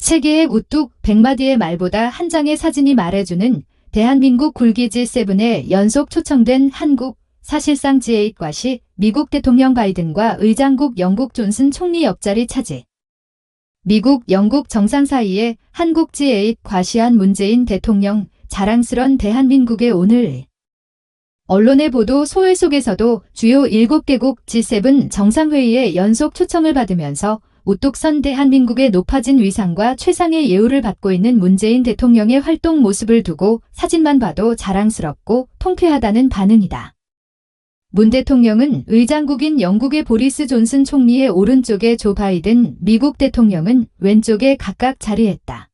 세계의 우뚝 100마디의 말보다 한 장의 사진이 말해주는 대한민국 굴기 G7에 연속 초청된 한국, 사실상 G8과시 미국 대통령 바이든과 의장국 영국 존슨 총리 옆자리 차지. 미국, 영국 정상 사이에 한국 G8 과시한 문재인 대통령, 자랑스런 대한민국의 오늘. 언론의 보도 소회 속에서도 주요 7개국 G7 정상회의에 연속 초청을 받으면서 우뚝 선 대한민국의 높아진 위상과 최상의 예우를 받고 있는 문재인 대통령의 활동 모습을 두고 사진만 봐도 자랑스럽고 통쾌하다는 반응이다. 문 대통령은 의장국인 영국의 보리스 존슨 총리의 오른쪽에 조 바이든 미국 대통령은 왼쪽에 각각 자리했다.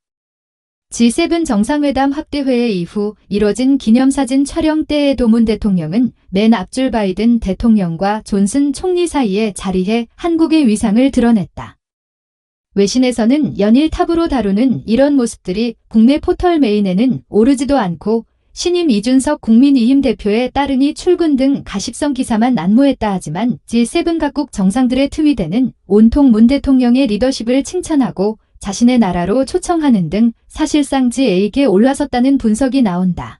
G7 정상회담 확대회의 이후 이뤄진 기념사진 촬영 때에도 문 대통령은 맨 앞줄 바이든 대통령과 존슨 총리 사이에 자리해 한국의 위상을 드러냈다. 외신에서는 연일 탑으로 다루는 이런 모습들이 국내 포털 메인에는 오르지도 않고 신임 이준석 국민의힘 대표의 따릉이 출근 등 가십성 기사만 난무했다 하지만 G7 각국 정상들의 트윗에는 온통 문 대통령의 리더십을 칭찬하고 자신의 나라로 초청하는 등 사실상 G8에 올라섰다는 분석이 나온다.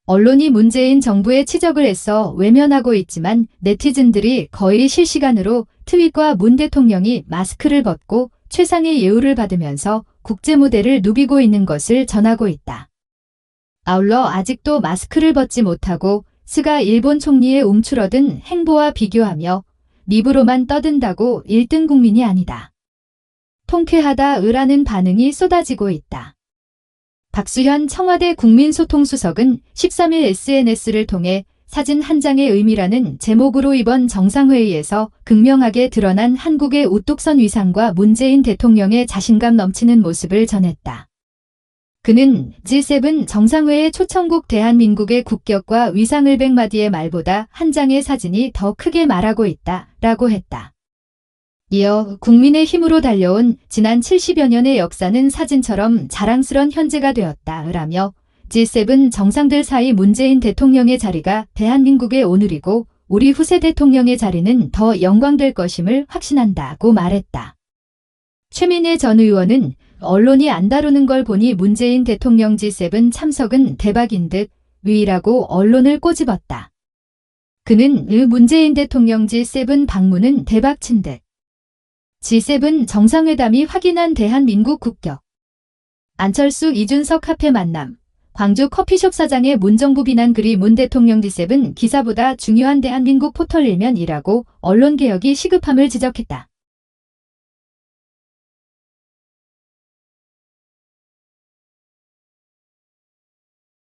언론이 문재인 정부의 치적을 애써 외면하고 있지만 네티즌들이 거의 실시간으로 트윗과 문 대통령이 마스크를 벗고 최상의 예우를 받으면서 국제무대를 누비고 있는 것을 전하고 있다. 아울러 아직도 마스크를 벗지 못하고 스가 일본 총리의 움츠러든 행보와 비교하며 입으로만 떠든다고 1등 국민이 아니다. 통쾌하다으라는 반응이 쏟아지고 있다. 박수현 청와대 국민소통수석은 13일 SNS를 통해 사진 한 장의 의미라는 제목으로 이번 정상회의에서 극명하게 드러난 한국의 우뚝 선 위상과 문재인 대통령의 자신감 넘치는 모습을 전했다. 그는 G7 정상회의 초청국 대한민국의 국격과 위상을 100마디의 말보다 한 장의 사진이 더 크게 말하고 있다 라고 했다. 이어 국민의 힘으로 달려온 지난 70여 년의 역사는 사진처럼 자랑스런 현재가 되었다라며 G7 정상들 사이 문재인 대통령의 자리가 대한민국의 오늘이고 우리 후세 대통령의 자리는 더 영광될 것임을 확신한다고 말했다. 최민혜 전 의원은 언론이 안 다루는 걸 보니 문재인 대통령 G7 참석은 대박인 듯 위라고 언론을 꼬집었다. 그는 문재인 대통령 G7 방문은 대박친 듯. G7 정상회담이 확인한 대한민국 국격. 안철수 이준석 카페 만남. 광주 커피숍 사장의 문정부 비난 글이 문 대통령 G7 기사보다 중요한 대한민국 포털 일면이라고 언론개혁이 시급함을 지적했다.